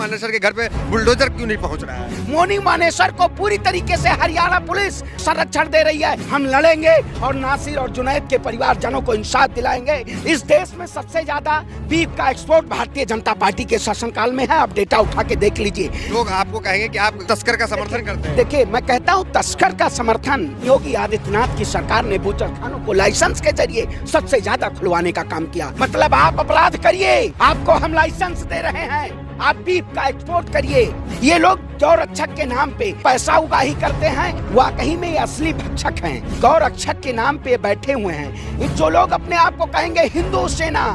मानेसर के घर पे बुलडोजर क्यों नहीं पहुंच रहा है? मोनी मानेसर को पूरी तरीके से हरियाणा पुलिस संरक्षण दे रही है। हम लड़ेंगे और नासिर और जुनैद के परिवारजनों को इंसाफ दिलाएंगे। इस देश में सबसे ज्यादा बीफ का एक्सपोर्ट भारतीय जनता पार्टी के शासनकाल में है। आप डेटा उठा के देख लीजिए। लोग आपको कहेंगे कि आप तस्कर का समर्थन करते हैं। देखिए, मैं कहता हूँ तस्कर का समर्थन योगी आदित्यनाथ की सरकार ने बूचड़खानों को लाइसेंस के जरिए सबसे ज्यादा खुलवाने का काम किया। मतलब आप अपराध करिए, आपको हम लाइसेंस दे रहे हैं, आप बीफ का एक्सपोर्ट करिए। ये लोग गौरक्षक के नाम पे पैसा उगाही करते हैं, वाकई में ये असली भक्षक हैं। गौरक्षक के नाम पे बैठे हुए हैं जो लोग अपने आप को कहेंगे हिंदू सेना,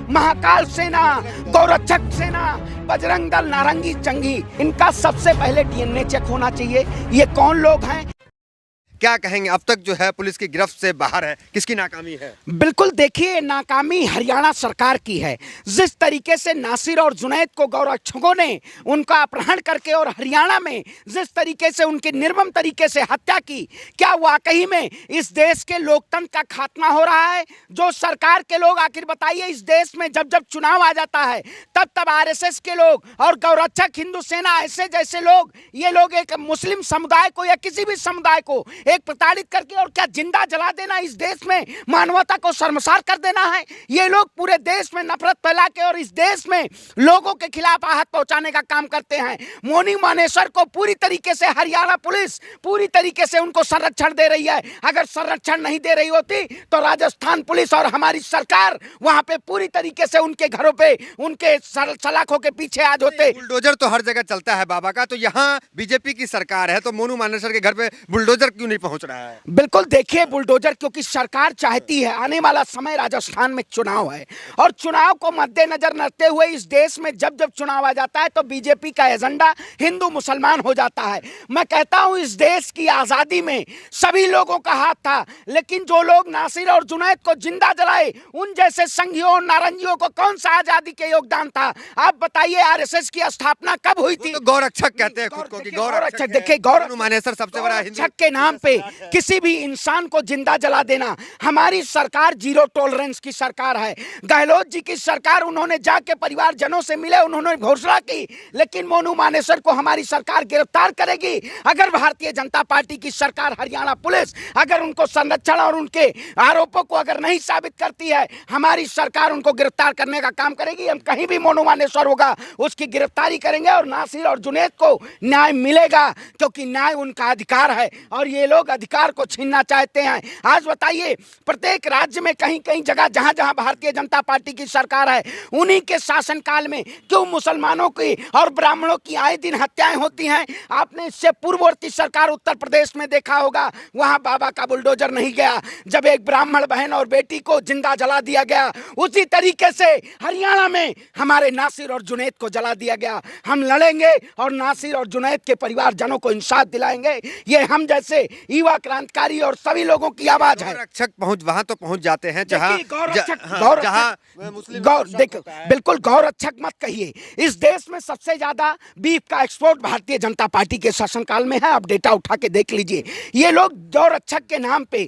महाकाल सेना, गौरक्षक सेना, बजरंग दल, नारंगी चंगी, इनका सबसे पहले डीएनए चेक होना चाहिए। ये कौन लोग हैं? क्या कहेंगे, अब तक जो है पुलिस की गिरफ्त से बाहर है, किसकी नाकामी है? बिल्कुल, देखिए नाकामी हरियाणा सरकार की है। जिस तरीके से नासिर और जुनैद को गौरक्षकों ने उनका अपहरण करके और हरियाणा में जिस तरीके से उनकी निर्मम तरीके से हत्या की, क्या वाकई में इस देश के लोकतंत्र का खात्मा हो रहा है? जो सरकार के लोग, आखिर बताइए, इस देश में जब जब चुनाव आ जाता है तब तब आरएसएस के लोग और गौरक्षक, हिंदू सेना, ऐसे जैसे लोग, ये लोग एक मुस्लिम समुदाय को या किसी भी समुदाय को एक प्रताड़ित करके और क्या जिंदा जला देना, इस देश में मानवता को शर्मसार कर देना है। ये लोग पूरे देश में नफरत फैला के और इस देश में लोगों के खिलाफ आहत पहुंचाने का काम करते हैं। मोनी मानेसर को पूरी तरीके से हरियाणा पुलिस पूरी तरीके से उनको संरक्षण दे रही है। अगर संरक्षण नहीं दे रही होती तो राजस्थान पुलिस और हमारी सरकार वहां पे पूरी तरीके से उनके घरों पे, उनके सलाखों के पीछे आज होते। बुलडोजर तो हर जगह चलता है बाबा का, तो यहाँ बीजेपी की सरकार है, तो मोनू मानेसर के घर पे बुलडोजर क्यों नहीं पहुंच रहा है? बिल्कुल, देखिए बुलडोजर, क्योंकि सरकार चाहती है, आने वाला समय राजस्थान में चुनाव है और चुनाव को मद्देनजर रखते हुए इस देश में जब जब चुनाव आ जाता है तो बीजेपी का एजेंडा हिंदू मुसलमान हो जाता है। मैं कहता हूं इस देश की आजादी में सभी लोगों का हाथ था, लेकिन जो लोग नासिर और जुनैद को जिंदा जलाए, उन जैसे संघियों और नारंगियों को कौन सा आजादी के योगदान था? आप बताइए, आरएसएस की स्थापना कब हुई थी? तो गौरक्षक कहते हैं खुद को कि गौरक्षक। देखिए, मोनू मानेसर सबसे बड़ा गौरक्षक के नाम पे किसी भी इंसान को जिंदा जला देना, हमारी सरकार जीरो टॉलरेंस की सरकार है। गहलोत जी की सरकार, उन्होंने जाके परिवारजनों से मिले, उन्होंने घोषणा की, लेकिन मोनू मानेसर को हमारी सरकार गिरफ्तार करेगी। अगर भारतीय जनता पार्टी की सरकार, हरियाणा पुलिस अगर उनको संरक्षण और उनके आरोपों को अगर नहीं साबित करती है, हमारी सरकार उनको गिरफ्तार करने का काम करेगी। हम कहीं भी मोनू मानेसर होगा उसकी गिरफ्तारी करेंगे और नासिर और जुनैद को न्याय मिलेगा, क्योंकि न्याय उनका अधिकार है और ये लोग अधिकार को छीनना चाहते हैं। आज बताइए, प्रत्येक राज्य में कहीं कहीं जगह जहां जहां भारतीय जनता पार्टी की सरकार है, उन्हीं के शासनकाल में क्यों मुसलमानों की और ब्राह्मणों की आए दिन हत्याएं होती हैं? आपने इससे पूर्ववर्ती सरकार उत्तर प्रदेश में देखा होगा, वहां बाबा का बुलडोजर नहीं गया जब एक ब्राह्मण बहन और बेटी को जिंदा जला दिया गया। उसी तरीके से हरियाणा में हमारे नासिर और जुनैद को जला दिया गया। हम लड़ेंगे और नासिर और जुनैद के परिवारजनों को इंसाफ दिलाएंगे। ये हम जैसे युवा क्रांतिकारी और सभी लोगों की आवाज है। गौरक्षक वहां तो पहुंच जाते हैं जहां बिल्कुल, गौरक्षक मत कहिए। इस देश में सबसे ज्यादा बीफ का एक्सपोर्ट भारतीय जनता पार्टी के शासनकाल में है। आप डेटा उठा के देख लीजिए। ये लोग गौरक्षक के नाम पे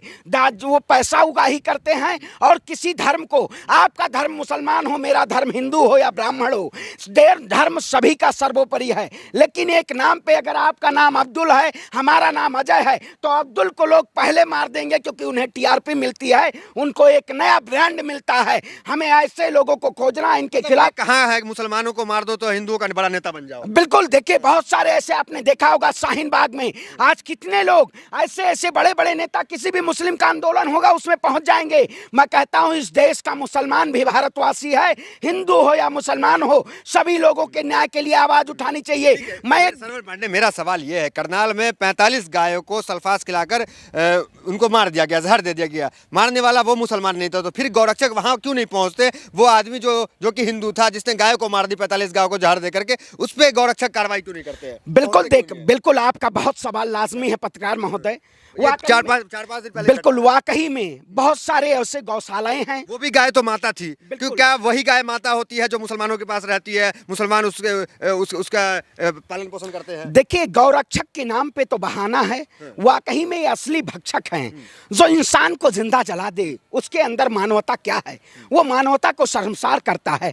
वो पैसा उगाही करते हैं और किसी धर्म को, आपका धर्म मुसलमान हो, मेरा धर्म हिंदू हो या ब्राह्मण हो, धर्म सभी का सर्वोपरि है, लेकिन एक नाम पे, अगर आपका नाम अब्दुल है, हमारा नाम अजय है, तो अब्दुल को लोग पहले मार देंगे क्योंकि उन्हें टीआरपी मिलती है, उनको एक नया ब्रांड मिलता है। हमें ऐसे लोगों को खोजना, इनके खिलाफ। कहाँ है मुसलमानों को मार दो तो हिंदुओं का बड़ा नेता बन जाओ? बिल्कुल, देखिए बहुत सारे ऐसे आपने देखा होगा, शाहीन बाग में आज कितने लोग ऐसे ऐसे बड़े बड़े नेता, किसी भी मुस्लिम का आंदोलन होगा उसमें पहुंच जाएंगे। मैं कहता हूं इस देश का मुसलमान भी भारतवासी है, हिंदू हो या मुसलमान हो, सभी लोगों के न्याय के लिए आवाज उठानी चाहिए। मेरा सवाल यह है, करनाल में 45 गायों को सल्फास खिलाकर उनको मार दिया गया, जहर दे दिया गया। मारने वाला वो मुसलमान नहीं था, तो फिर गौरक्षक वहां क्यों नहीं पहुंचते? वो आदमी जो कि हिंदू था, जिसने गायों को मार दी, 45 गायों को जहर दे करके, उस पर गौरक्षक कार्रवाई क्यों नहीं करते हैं? बिल्कुल आपका बहुत सवाल लाजमी है पत्रकार महोदय। चार पांच दिन पहले बिल्कुल, वाकई में बहुत सारे ऐसे गौशालाएं हैं। वो भी गाय तो माता थी, क्यों? क्या वही गाय माता होती है जो मुसलमानों के पास रहती है, मुसलमान उसका पालन पोषण करते हैं? देखिए, गौरक्षक के नाम पे तो बहाना है, वाकई में ये असली भक्षक हैं। जो इंसान को जिंदा जला दे, उसके अंदर मानवता क्या है? वो मानवता को शर्मसार करता है।